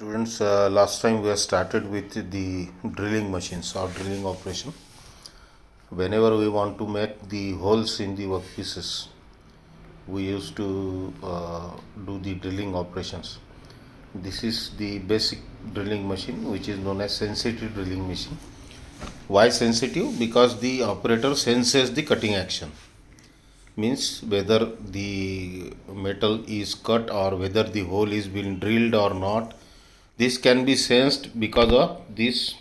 Students, last time we have started with the drilling machines or drilling operation. Whenever we want to make the holes in the workpieces, we used to do the drilling operations. This is the basic drilling machine, which is known as sensitive drilling machine. Why sensitive? Because the operator senses the cutting action. Means whether the metal is cut or whether the hole is being drilled or not. This can be sensed because of this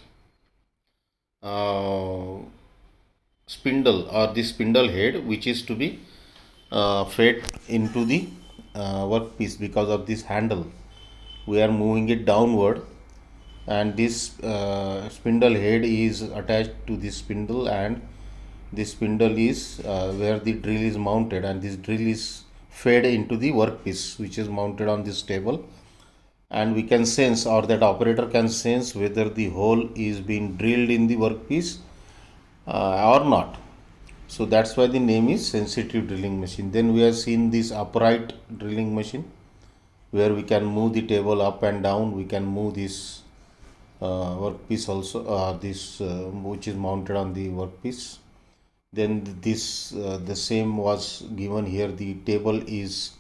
uh, spindle or the spindle head, which is to be fed into the workpiece. Because of this handle, we are moving it downward, and this spindle head is attached to this spindle, and this spindle is where the drill is mounted, and this drill is fed into the workpiece, which is mounted on this table. And we can sense, or that operator can sense, whether the hole is being drilled in the workpiece or not. So that's why the name is sensitive drilling machine. Then we have seen this upright drilling machine, where we can move the table up and down. We can move this workpiece also, which is mounted on the workpiece. Then this the same was given here. The table is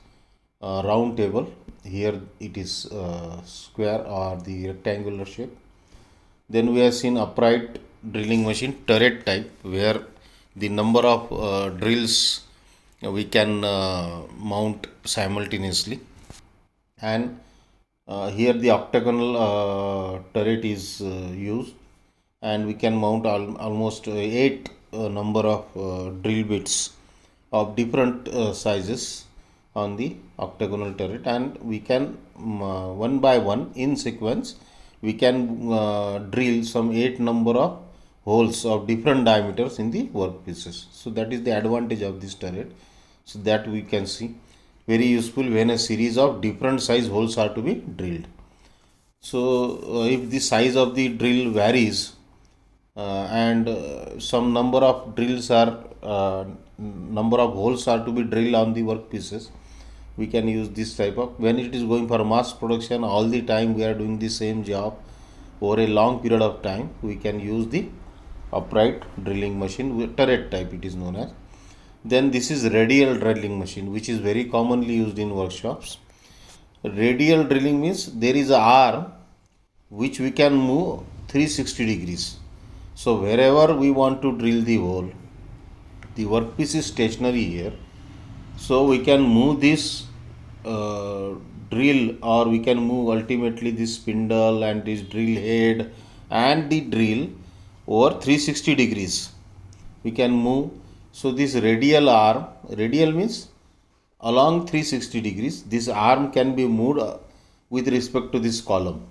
round table. Here it is square or the rectangular shape. Then we have seen upright drilling machine, turret type, where the number of drills we can mount simultaneously. And here the octagonal turret is used, and we can mount almost 8 number of drill bits of different sizes on the octagonal turret, and we can one by one in sequence we can drill some 8 number of holes of different diameters in the workpieces. So that is the advantage of this turret. So that we can see very useful when a series of different size holes are to be drilled. So if the size of the drill varies and some number of drills are number of holes are to be drilled on the workpieces, we can use this type of. When it is going for mass production, all the time we are doing the same job over a long period of time, we can use the upright drilling machine, turret type it is known as. Then this is radial drilling machine, which is very commonly used in workshops. Radial drilling means there is an arm which we can move 360 degrees. So wherever we want to drill the hole, the workpiece is stationary here, so we can move this drill, or we can move ultimately this spindle and this drill head and the drill over 360 degrees we can move. So this radial arm, radial means along 360 degrees, this arm can be moved with respect to this column.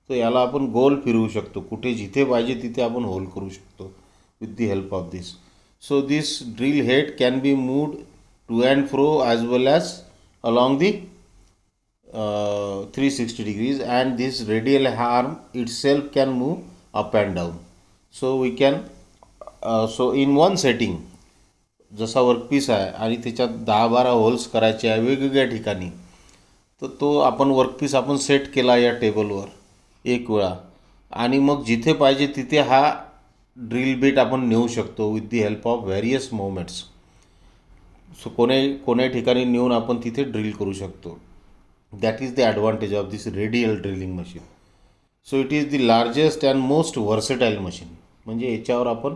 So याला आपण गोल फिरवू शकतो, कुठे जिथे पाहिजे तिथे आपण hole करू शकतो with the help of this. So this drill head can be moved to and fro as well as along the 360 degrees, and this radial arm itself can move up and down. So we can so in one setting, जसा workpiece आहे आणि त्याच्यात 10-12 holes करायचे आहे वेगवेगळ्या ठिकाणी, तर तो आपण वर्कपीस आपण सेट केला या टेबलवर एक वेळा, आणि मग जिथे पाहिजे तिथे हा ड्रिल बीट आपण नेऊ शकतो with the help of various movements. So कोण्या ठिकाणी नेऊन आपण तिथे ड्रिल करू शकतो. That is the advantage of this radial drilling machine. So it is the largest and most versatile machine. म्हणजे याच्यावर आपण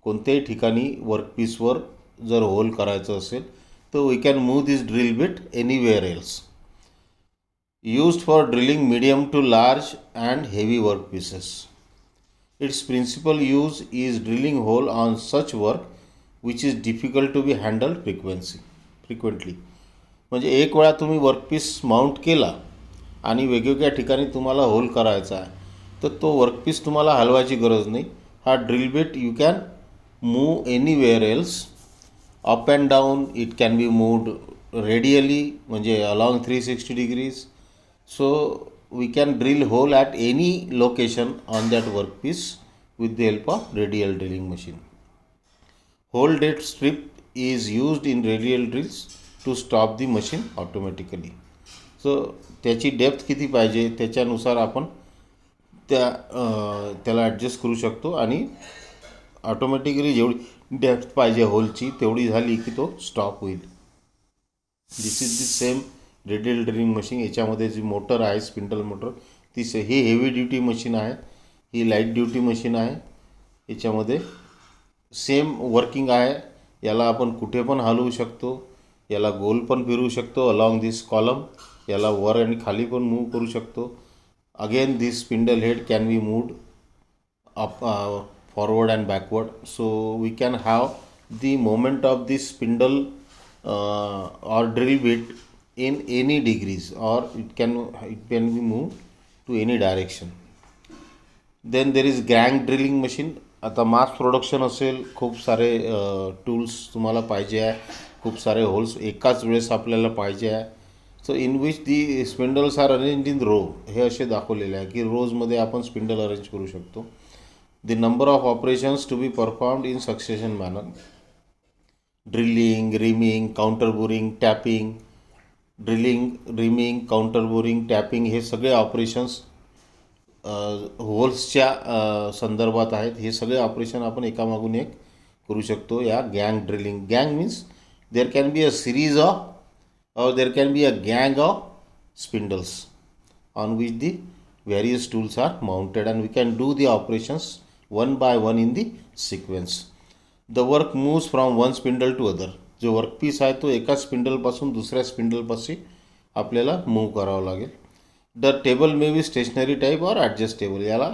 कोणत्याही ठिकाणी वर्कपीसवर जर होल करायचं असेल तर we can move this drill bit anywhere else. Used for drilling medium to large and heavy workpieces. Its principal use is drilling hole on such work which is difficult to be handled frequently. म्हणजे एक वेळा तुम्ही workpiece mount केला आणि वेगवेगळ्या ठिकाणी तुम्हाला hole करायचा आहे, तर तो वर्कपीस तुम्हाला हलवायची गरज नाही. हा drill bit you can move anywhere else, up and down. It can be moved radially, म्हणजे along 360 degrees. So we can drill hole at any location on that workpiece with the help of radial drilling machine. Hole depth strip is used in radial drills to stop the machine automatically. So त्याची depth किती पाहिजे त्याच्यानुसार आपण त्याला adjust करू शकतो आणि automatically जेवढी डेप्थ पाहिजे होलची तेवढी झाली की तो स्टॉप होईल. This is the same radial drilling machine. याच्यामध्ये जी मोटर आहे स्पिंडल मोटर ती ही हेवी ड्युटी मशीन आहे, ही लाईट ड्युटी मशीन आहे. याच्यामध्ये सेम वर्किंग आहे. याला आपण कुठे पण हलवू शकतो, याला गोल पण फिरवू शकतो अलॉंग दिस कॉलम, याला वर आणि खाली पण मूव्ह करू शकतो. Again this spindle head can be moved up forward and backward, so we can have the moment of this spindle or drill bit in any degrees, or it can be moved to any direction. Then there is gang drilling machine. आता mass production असेल, खूप सारे tools तुम्हाला पाहिजे आहे, खूप सारे holes एकाच वेळेस आपल्याला पाहिजे आहे. So in which the spindles are arrange in row, हे असे दाखवलेले आहे की रोजमध्ये आपण स्पिंडल अरेंज करू शकतो. The number of operations to be performed in succession manner: drilling, reaming, counter boring, tapping. Drilling, rhyming, counter boring, tapping हे सगळे ऑपरेशन्स होल्सच्या संदर्भात आहेत. हे सगळे ऑपरेशन आपण एकामागून एक करू शकतो या गँग ड्रिलिंग. गँग means there can be a series of और देर कॅन बी अ गँग of spindles on which the various tools are mounted, and we can do the operations one by one in the sequence. The work moves from one spindle to other. जो workpiece आहे तो एका स्पिंडलपासून दुसऱ्या स्पिंडलपाशी आपल्याला move करावं लागेल. The table may be stationary type और adjustable. याला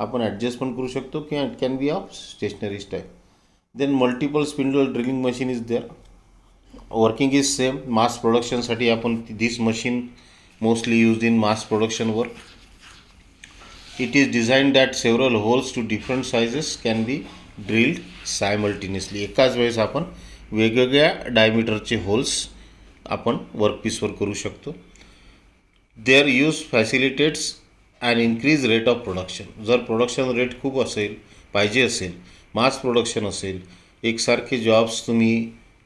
आपण ॲडजस्ट पण करू शकतो किंवा it can be of stationary type. Then multiple spindle drilling machine is there. Working is same. Mass प्रोडक्शनसाठी आपण this machine mostly used in mass production work. It is designed that several holes to different sizes can be drilled simultaneously. एकाच वेळेस आपण वेगवेगळ्या डायमीटरचे holes आपण वर्कपीसवर करू शकतो. There use facilitates and increase rate of production. जर प्रोडक्शन रेट खूप असेल, पाहिजे असेल, मास प्रोडक्शन असेल, एकसारखे जॉब्स तुम्ही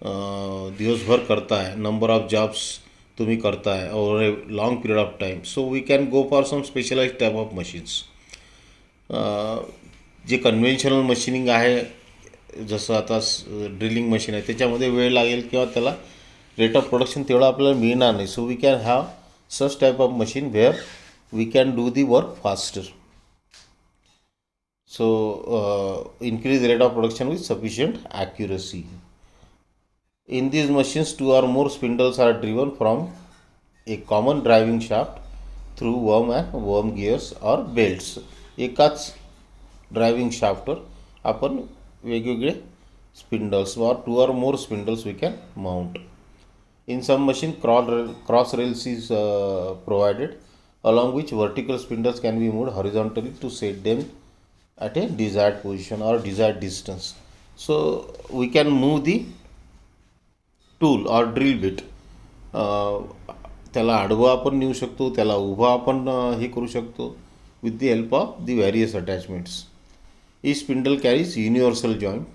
दिवसभर करताय, नंबर ऑफ जॉब्स तुम्ही करताय over a long period of time, so we can go for some specialize type of machines. जे कन्व्हेन्शनल मशीनिंग आहे, जसं आता ड्रिलिंग मशीन आहे, त्याच्यामध्ये वेळ लागेल किंवा त्याला रेट ऑफ प्रोडक्शन तेवढं आपल्याला मिळणार नाही. So we can have such type of machine where we can do the work faster. So increase rate of production with sufficient accuracy. In these machines, two or more spindles are driven from a common driving shaft through worm and worm gears or belts. एकाच driving शाफ्टवर आपण वेगवेगळे spindles or two or more spindles we can mount. In some machine, cross rails is provided, along which vertical spindles can be moved horizontally to set them at a desired position or desired distance. So we can move the tool और drill bit. त्याला आडवा आपण नेऊ शकतो, त्याला उभा आपण हे करू शकतो with the help of the various attachments. Each spindle carries universal joint.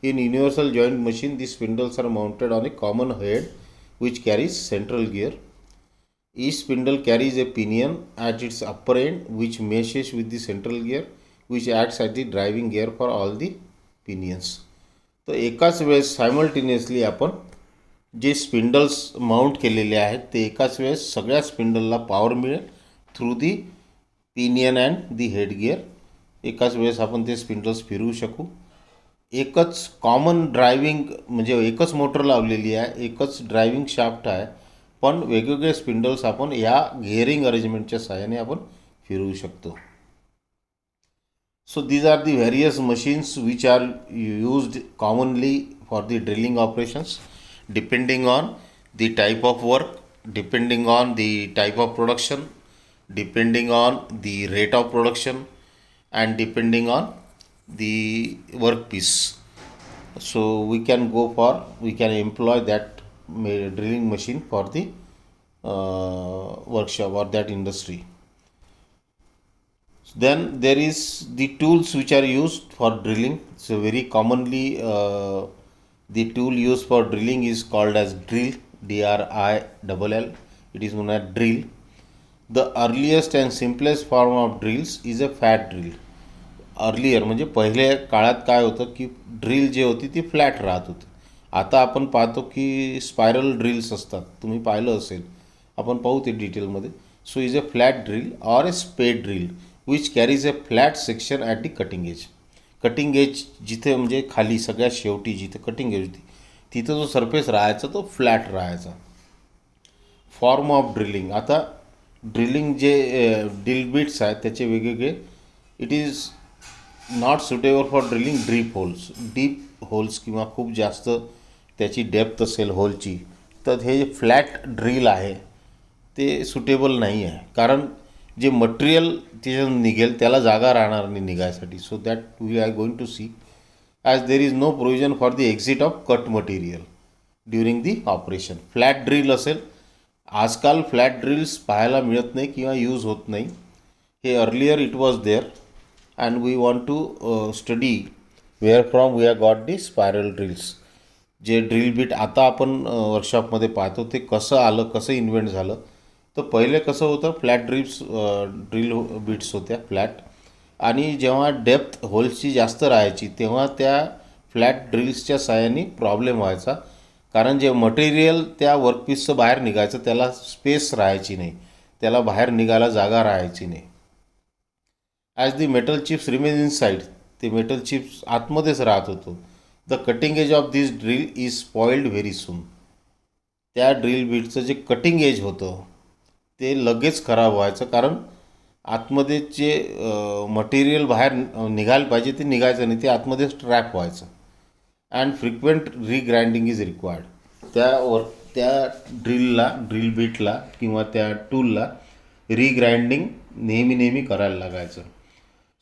In universal joint machine the spindles are mounted on a common head which carries central gear. Each spindle carries a pinion at its upper end which meshes with the central gear which acts at the driving gear for all the pinions. तर एकाच वेळेस simultaneously आपण जे spindles mount केलेले आहेत ते एकाच वेळेस सगळ्या स्पिंडलला पॉवर मिळेल through the pinion and the head gear. एकाच वेळेस आपण ते स्पिंडल्स फिरवू शकू. एकच कॉमन ड्रायव्हिंग म्हणजे एकच मोटर लावलेली आहे, एकच ड्रायव्हिंग शाफ्ट आहे, पण वेगवेगळे स्पिंडल्स आपण या गिअरिंग अरेंजमेंटच्या सहाय्याने आपण फिरवू शकतो. So these are the various machines which are used commonly for the drilling operations, depending on the type of work, depending on the type of production, depending on the rate of production, and depending on the workpiece. So we can employ that drilling machine for the workshop or that industry. Then there is the tools which are used for drilling. So very commonly the tool used for drilling is called as drill, DRILL. It is known as drill. The earliest and simplest form of drills is a fat drill. Earlier म्हणजे पहिल्या काळात काय होतं की drill जे होती ती flat राहत होती. आता आपण पाहतो की स्पायरल ड्रिल्स असतात, तुम्ही पाहिलं असेल, आपण पाहू ते डिटेलमध्ये. So is a flat drill or a स्पेड drill which carries a flat section at the cutting edge. Cutting edge जिथे म्हणजे खाली सगळ्यात शेवटी जिथे कटिंग एज होती तिथं जो सरफेस राहायचा तो फ्लॅट राहायचा. Form of drilling. आता ड्रिलिंग जे ड्रिल बिट्स आहेत त्याचे वेगवेगळे. It is not suitable for drilling deep holes. Deep holes किंवा खूप जास्त त्याची डेप्थ असेल होलची, तर हे फ्लॅट ड्रिल आहे ते सुटेबल नाही आहे. कारण जे मटेरियल त्याच्यातून निघेल त्याला जागा राहणार नाही निघायसाठी. So that we are going to see as there is no provision for the exit of cut material during the operation. Flat drill असेल, आजकाल फ्लॅट ड्रिल्स पाहायला मिळत नाही किंवा यूज होत नाही. हे earlier it was there and we want to study where from we are got the spiral drills. जे ड्रिल बीट आता आपण वर्कशॉपमध्ये पाहतो ते कसं आलं, कसं इन्व्हेंट झालं. तर पहिले कसं होतं, फ्लॅट ड्रिल बीट्स होत्या फ्लॅट, आणि जेव्हा डेप्थ होल्सची जास्त राहायची तेव्हा त्या फ्लॅट ड्रिल्सच्या साहाय्याने प्रॉब्लेम व्हायचा. कारण जे मटेरियल त्या वर्कपीसचं बाहेर निघायचं त्याला स्पेस राहायची नाही, त्याला बाहेर निघायला जागा राहायची नाही. As the metal chips remain in side, ते मेटल चिप्स आतमध्येच राहत होतो. The cutting edge of this drill is spoiled very soon. त्या ड्रिल बीटचं जे कटिंग एज होतं ते लगेच खराब व्हायचं, कारण आतमध्ये जे मटेरियल बाहेर निघायला पाहिजे ते निघायचं नाही, ते आतमध्येच ट्रॅप व्हायचं. And frequent regrinding is required. त्या ड्रिल बीटला किंवा त्या टूलला रिग्राइंडिंग नेहमी करायला लागायचं.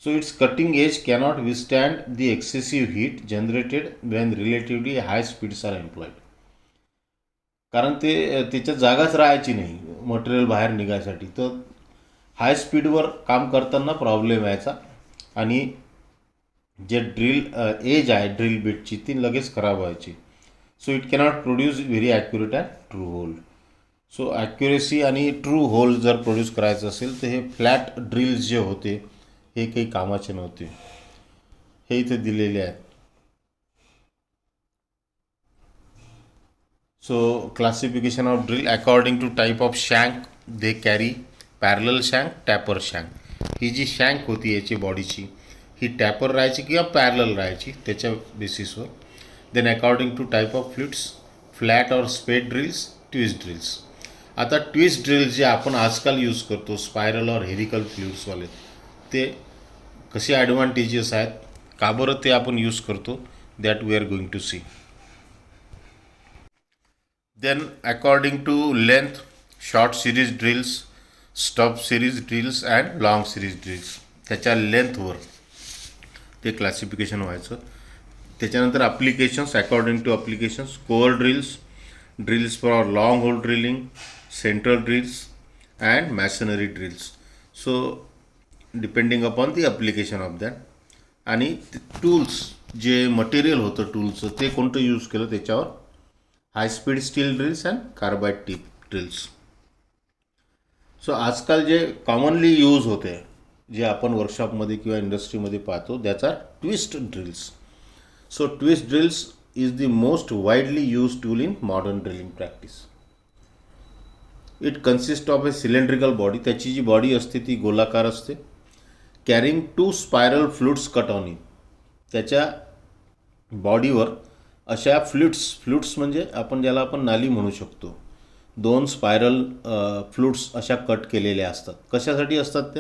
So its cutting edge cannot विस्टँड the excessive heat generated when relatively high speeds are employed. कारण त्याच्यात जागाच राहायची नाही मटेरियल बाहेर निघायसाठी, तर हाय स्पीडवर काम करताना प्रॉब्लेम यायचा आणि जे एज आहे ड्रिल बीटची ती लगेच खराब व्हायची. So it cannot produce very accurate and true hole. So accuracy आणि ट्रू होल जर प्रोड्यूस करायचं असेल तर हे फ्लॅट ड्रिल्स जे होते हे काही कामाचे नव्हते. हे इथे दिलेले आहेत. So classification of drill according to type of shank they carry parallel shank, taper shank. ही जी शँक होती याची बॉडीची ही टॅपर राहायची किंवा पॅरलल राहायची त्याच्या बेसिसवर. Then according to type of fluids, flat or spade drills, twist drills. आता ट्विस्ट ड्रिल्स जे आपण आजकाल यूज करतो स्पायरल और हेरिकल फ्लुइड्सवाले, ते कसे ॲडव्हान्टेजेस आहेत, का बरं ते आपण यूज करतो, that we are going to see. Then according to length, short series drills, stop series drills and long series drills. त्याच्या लेंथवर ते क्लासिफिकेशन व्हायचं. त्याच्यानंतर applications, according to applications, core drills, drills for long hole drilling, central drills and masonry drills. So depending upon the application of that. आणि tools जे material होतं टूल्सचं ते कोणतं यूज केलं त्याच्यावर, high speed steel drills and Carbide tip drills. So आजकाल जे कॉमनली यूज होते, जे आपण वर्कशॉपमध्ये किंवा इंडस्ट्रीमध्ये पाहतो, त्याचा twist drills. So twist drills is the most widely use tool in modern drilling practice. It consist of a cylindrical body. त्याची जी बॉडी असते ती गोलाकार असते. Carrying 2 spiral flutes cut on in. त्याच्या बॉडीवर अशा फ्लुट्स म्हणजे ज्याला आपण नाली म्हणू शकतो, 2 स्पायरल फ्लुट्स अशा कट केलेल्या असतात. कशासाठी असतात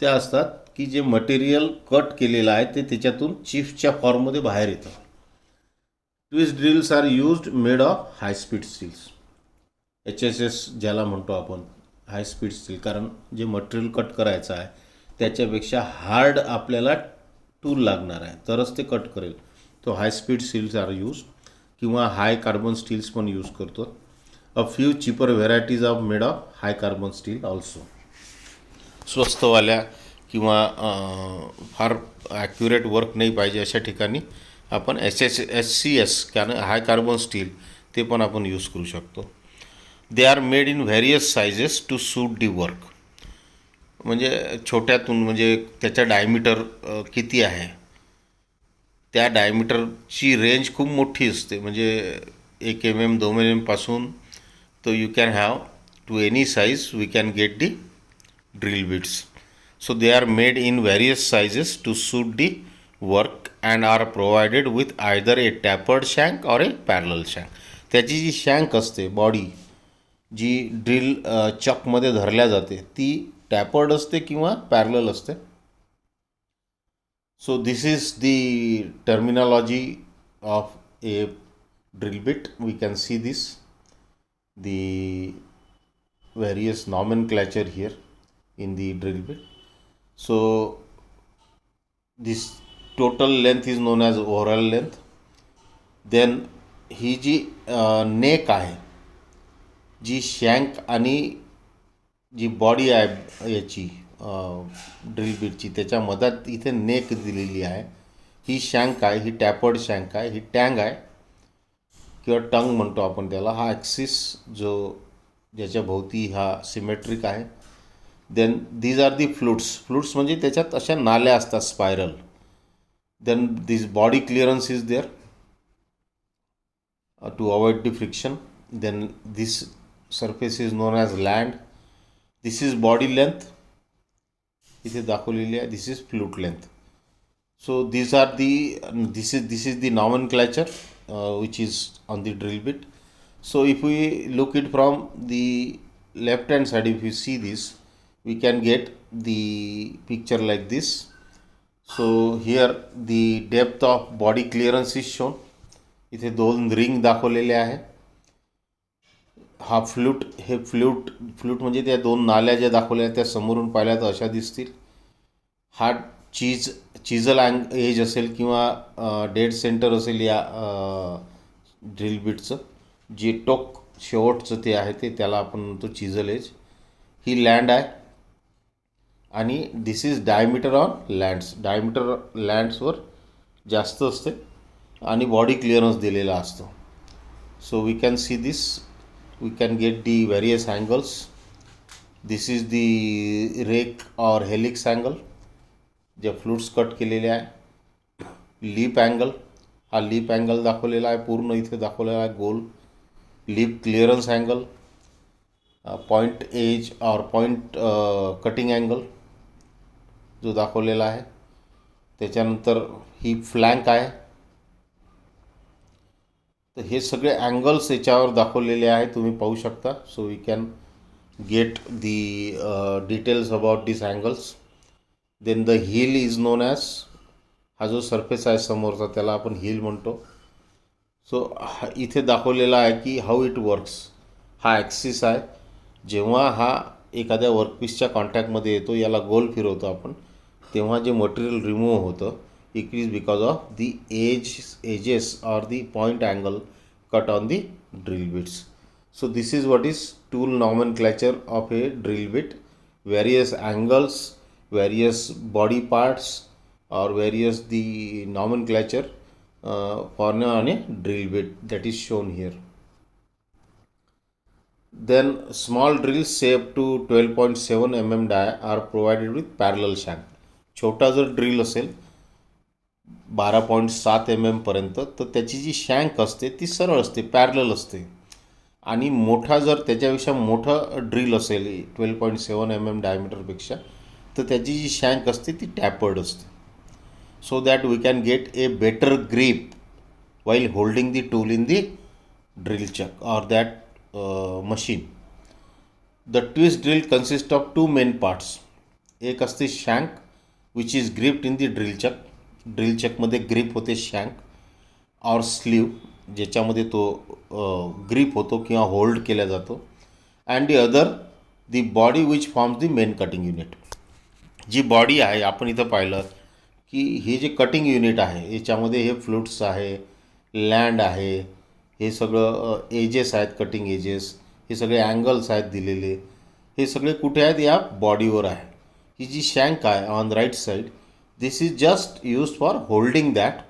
त्या असतात की जे मटेरियल कट केलेलं आहे ते त्याच्यातून चिप्सच्या फॉर्ममध्ये बाहेर येतं. Twist drills are used made of high speed steels. HSS ज्याला म्हणतो आपण हाय स्पीड स्टील, कारण जे मटेरियल कट करायचं आहे त्याच्यापेक्षा हार्ड आपल्याला टूल लागणार आहे तरच ते कट करेल. तो high speed steels are use, किंवा हाय कार्बन स्टील्स पण यूज करतो. A few cheaper varieties of made of high carbon steel also. स्वस्तवाल्या किंवा फार ॲक्युरेट वर्क नाही पाहिजे अशा ठिकाणी आपण SCS कारण हाय कार्बन स्टील ते पण आपण यूज करू शकतो. They are made in various sizes to suit the work. म्हणजे छोट्यातून म्हणजे त्याचा डायमीटर किती आहे, त्या डायमीटरची रेंज खूप मोठी असते. म्हणजे 1 mm 2 mm पासून तो you can have to any size we can get the drill bits. So they are made in various sizes to suit the work and are provided with either a tapered shank or a parallel shank. त्याची जी शँक असते body, जी drill चकमध्ये धरल्या जाते, ती tapered असते किंवा parallel असते. So this is the terminology of a drill bit. We can see this the various nomenclature here in the drill bit. So this total length is known as overall length. Then he G neck आहे, जी शँक आणि जी body आहे याची drill बिटची, त्याच्या मधात इथे neck दिलेली आहे. ही शँक आहे, ही टॅपर्ड शँक आहे, ही टँग आहे किंवा टंग म्हणतो आपण त्याला. हा ॲक्सिस जो ज्याच्या भोवती हा सिमेट्रिक आहे. Then these are the flutes म्हणजे त्याच्यात अशा नाल्या असतात spiral. Then this body clearance is there to avoid the friction. Then this surface is known as land. This is body length, इथे दाखवलेली आहे. This is flute length. So these are the this is the nomenclature which is on the drill bit. So if we look it from the left hand side, if you see this, we can get the picture like this. So here the depth of body clearance is shown. इथे 2 ring दाखवलेले आहे. हा flute, हे flute म्हणजे त्या 2 नाल्या ज्या दाखवल्या त्या समोरून पाहिल्या तर अशा दिसतील. हा चिझल एज असेल किंवा डेड सेंटर असेल या ड्रिल बिटचं. जे टोक शेवटचं ते आहे ते त्याला आपण म्हणतो चिझल एज. ही लँड आहे आणि this is diameter on lands. Diameter लँड्सवर जास्त असते आणि बॉडी क्लिअरन्स दिलेला असतो. So we can see this. We can get the various angles. This is the rake or helix angle, जे फ्लूट्स कट केलेले आहे. लीप अँगल, हा लीप अँगल दाखवलेला आहे, पूर्ण इथे दाखवलेला आहे गोल. Lip clearance angle, point edge और पॉईंट कटिंग अँगल जो दाखवलेला आहे. त्याच्यानंतर ही फ्लँक आहे. तर हे सगळे अँगल्स याच्यावर दाखवलेले आहे, तुम्ही पाहू शकता. So we can get the details about this angles. Then the heel is known as, हा जो सरफेस आहे समोरचा त्याला आपण हील म्हणतो. सो इथे दाखवलेला आहे की हाऊ इट वर्क्स. हा ॲक्सिस आहे. जेव्हा हा एखाद्या वर्कपीसच्या कॉन्टॅक्टमध्ये येतो, याला गोल फिरवतो आपण, तेव्हा जे मटेरियल रिमूव्ह होतं, it is because of the edges or the point angle cut on the drill bits. So this is what is tool nomenclature of a drill bit. Various angles, various body parts or various the nomenclature for on a drill bit that is shown here. Then small drills say up to 12.7 mm are provided with parallel shank. छोटा जर drill असेल 12.7 mm पर्यंत, तर त्याची जी शँक असते ती सरळ असते, पॅरलल असते. आणि मोठा जर त्याच्यापेक्षा मोठं ड्रिल असेल 12.7 mm डायमीटरपेक्षा, तर त्याची जी शँक असते ती टॅपर्ड असते. So that we can get a better grip while holding the tool in the drill chuck or that machine. The twist drill consist of 2 main parts. एक असते shank which is gripped in the drill chuck. Drill चकमध्ये grip होते shank और slew, ज्याच्यामध्ये तो grip होतो किंवा hold केला जातो. And the other the body which forms the main cutting unit. जी बॉडी आहे, आपण इथं पाहिलं की हे जे कटिंग युनिट आहे याच्यामध्ये हे फ्लुट्स आहे, लँड आहे, हे सगळं एजेस आहेत, कटिंग एजेस, हे सगळे अँगल्स आहेत दिलेले. हे सगळे कुठे आहेत? या बॉडीवर आहे. ही जी शँक आहे on right side, this is just use for holding that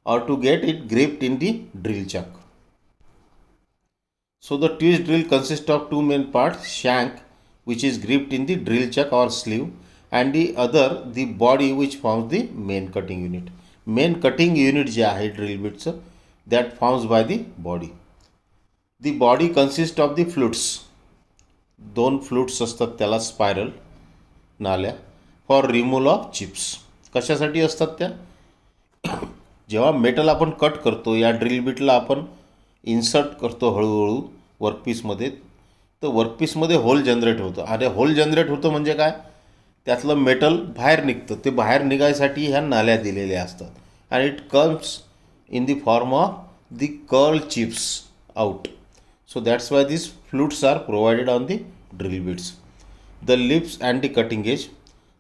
और to get it gripped in the drill chuck. So the twist drill consists of two main parts: shank, which is gripped in the drill chuck or sleeve, and the other the body, which forms the main cutting unit. Main cutting unit जे आहे drill bitचं, that forms by the body. The body consists of the flutes. दोन flutes असतात त्याला spiral नाल्या for removal of chips. कशासाठी असतात त्या? जेव्हा मेटल आपण कट करतो, या ड्रिल बिटला आपण इन्सर्ट करतो हळूहळू वर्कपीसमध्ये, तर वर्कपीसमध्ये होल जनरेट होतं. आणि होल जनरेट होतं म्हणजे काय? त्यातलं मेटल बाहेर निघतं. ते बाहेर निघायसाठी ह्या नाल्या दिलेल्या असतात. आणि it comes in the form of the curl chips out. So that's why these flutes are provided on the drill bits. The lips and the cutting edge,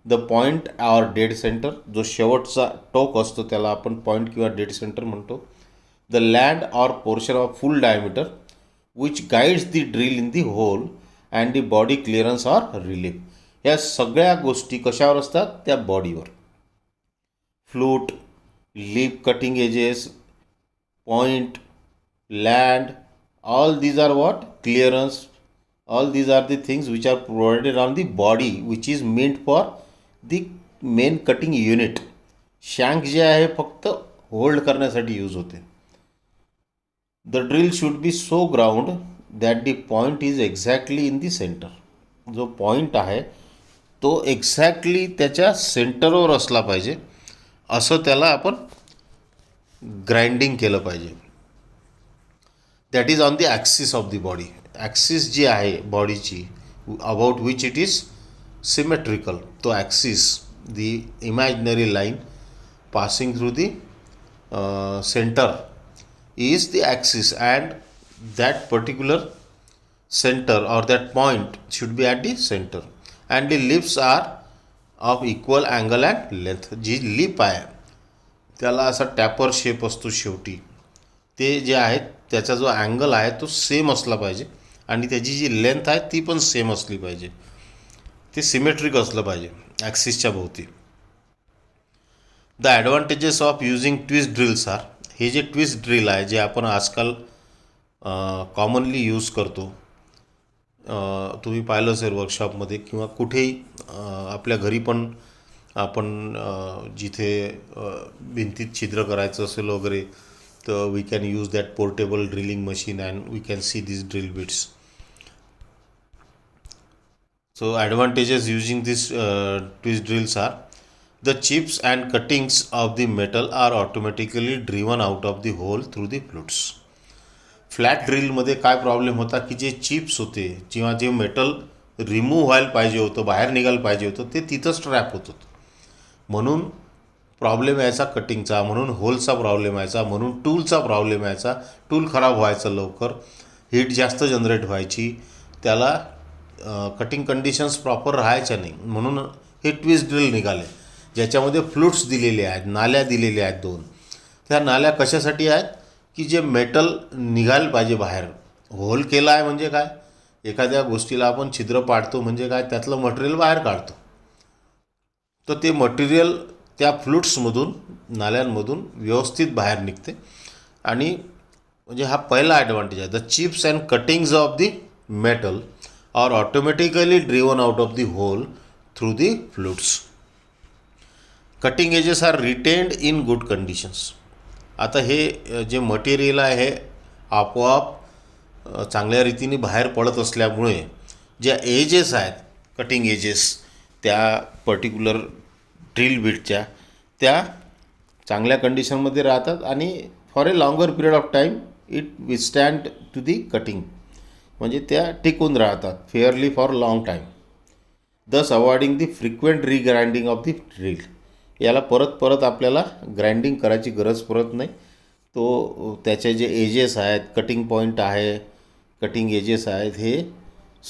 the point or dead center, जो शेवटचा टोक असतो त्याला आपण point किंवा dead centre म्हणतो. The land or portion of full diameter which guides the drill in the hole and the body clearance or relief. या सगळ्या गोष्टी कशावर असतात? त्या बॉडीवर. Flute, lip, cutting edges, point, land, all these are what? Clearance. All these are the things which are provided on the body, which is meant for the main cutting unit. शँक जे आहे फक्त होल्ड करण्यासाठी use होते. The drill should be so ground that the point is exactly in the centre. जो point आहे तो exactly त्याच्या सेंटरवर असला पाहिजे, असं त्याला आपण ग्राइंडिंग केलं पाहिजे. That is on the axis of the body. Axis जी आहे बॉडीची, about which it is symmetrical, तो axis, the imaginary line passing through the centre is the axis, and that particular center or that point should be at the center, and the lips are of equal angle and length. जी lip आहे त्याला असा tapper shape असतो शेवटी, ते जे आहेत त्याचा जो अँगल आहे तो सेम असला पाहिजे आणि त्याची जी लेंथ आहे ती पण सेम असली पाहिजे. ते सिमेट्रिक असलं पाहिजे ॲक्सिसच्या भोवती. The advantages of using twist drills are. हे जे ट्विस्ट ड्रिल आहे जे आपण आजकाल कॉमनली यूज करतो, तुम्ही पाहिलं असेल वर्कशॉपमध्ये किंवा कुठेही आपल्या घरी पण आपण जिथे भिंतीत छिद्र करायचं असेल वगैरे, तर we can use that portable drilling machine and we can see this drill bits. So advantages using this twist drills are: the chips and cuttings of the metal are automatically driven out of the hole through the flutes. Flat ड्रिलमध्ये काय problem होता की जे chips होते किंवा जे metal remove व्हायला पाहिजे होतं, बाहेर निघायला पाहिजे होतं, ते तिथंच ट्रॅप होत होतं. म्हणून प्रॉब्लेम यायचा कटिंगचा, म्हणून होलचा प्रॉब्लेम यायचा, म्हणून टूलचा प्रॉब्लेम यायचा. टूल खराब व्हायचं लवकर, हीट जास्त जनरेट व्हायची, त्याला कटिंग कंडिशन्स प्रॉपर राहायच्या नाही. म्हणून हे ट्विस्ट ड्रिल निघाले ज्याच्यामध्ये फ्लूट्स दिलेले आहेत, नाल्या दिलेल्या आहेत दोन. त्या नाल्या कशासाठी आहेत? की जे मेटल निघायला पाहिजे बाहेर. होल केला आहे म्हणजे काय? एखाद्या गोष्टीला आपण छिद्र पाडतो म्हणजे काय? त्यातलं मटेरियल बाहेर काढतो. तर ते मटेरियल त्या फ्लूट्समधून, नाल्यांमधून व्यवस्थित बाहेर निघते. आणि म्हणजे हा पहिला ॲडव्हान्टेज आहे. The chips and cuttings of the metal are automatically driven out of the hole through the flutes. Cutting edges are retained in good conditions. आता हे जे मटेरियल आहे हे आपोआप चांगल्या रीतीने बाहेर पडत असल्यामुळे ज्या एजेस आहेत, कटिंग एजेस त्या पर्टिक्युलर ड्रिल बिटच्या, त्या चांगल्या कंडिशनमध्ये राहतात आणि for a longer period of time it withstand to the cutting. म्हणजे त्या टिकून राहतात fairly for long time, thus avoiding the frequent regrinding of the drill. याला परत परत आपल्याला ग्राइंडिंग करायची गरज पडत नाही. तो त्याचे जे एजेस आहेत, कटिंग पॉईंट आहे, कटिंग एजेस आहेत, हे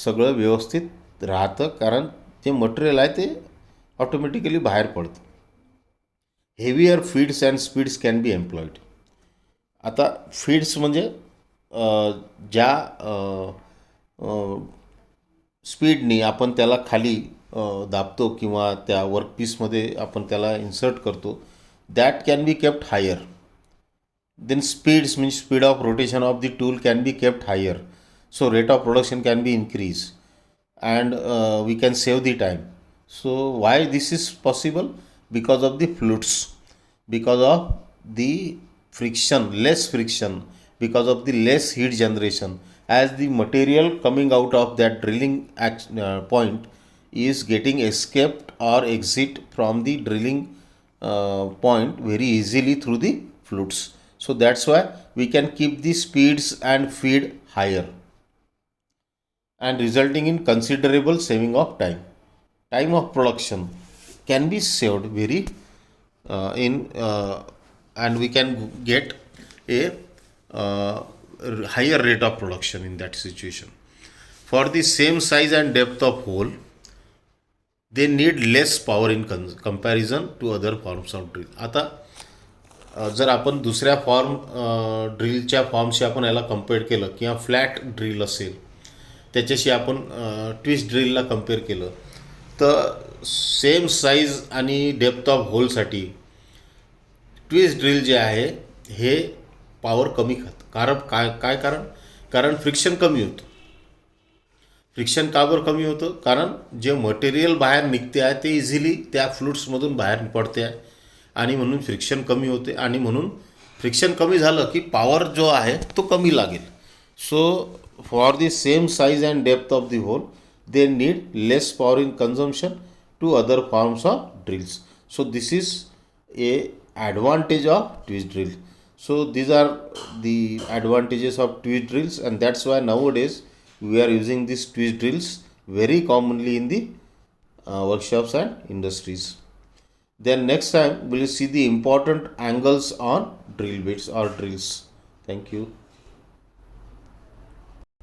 सगळं व्यवस्थित राहतं कारण जे मटेरियल आहे ते ऑटोमॅटिकली बाहेर पडतं. Heavier feeds and speeds can be employed. आता फीड्स म्हणजे ज्या स्पीडनी आपण त्याला खाली दाबतो किंवा त्या वर्कपीसमध्ये आपण त्याला इन्सर्ट करतो, that can be kept higher. Then speeds means speed of rotation of the tool can be kept higher. so rate of production can be increased, and we can save the time. So why this is possible? Because of the fluids, because of the friction, less friction, because of the less heat generation, as the material coming out of that drilling point is getting escaped or exit from the drilling point very easily through the fluids. So that's why we can keep the speeds and feed higher, and resulting in considerable saving of time. Time of production can be saved very in and we can get a uh, higher rate of production in that situation. For the same size and depth of hole, they need less power in comparison to other forms of drill. आता जर आपण दुसऱ्या ड्रिलच्या फॉर्मशी आपण याला compare केलं, किंवा flat drill असेल त्याच्याशी आपण ट्विस्ट ड्रिलला कम्पेअर केलं, तर सेम साईज आणि डेप्थ ऑफ होलसाठी ट्विस्ट ड्रिल जे आहे हे पॉवर कमी खातं. काय कारण फ्रिक्शन कमी होतं. फ्रिक्शन का बरं कमी होतं? कारण जे मटेरियल बाहेर निघते आहे ते इझिली त्या फ्लुड्समधून बाहेर पडते आहे, आणि म्हणून फ्रिक्शन कमी होते, आणि म्हणून फ्रिक्शन कमी झालं की पॉवर जो आहे तो कमी लागेल. So for the same size and depth of the hole, they need less power in consumption to other forms of drills. So this is a advantage of twist drill. So these are the advantages of twist drills, and that's why nowadays we are using these twist drills very commonly in the workshops and industries. Then next time we will see the important angles on drill bits or drills. Thank you.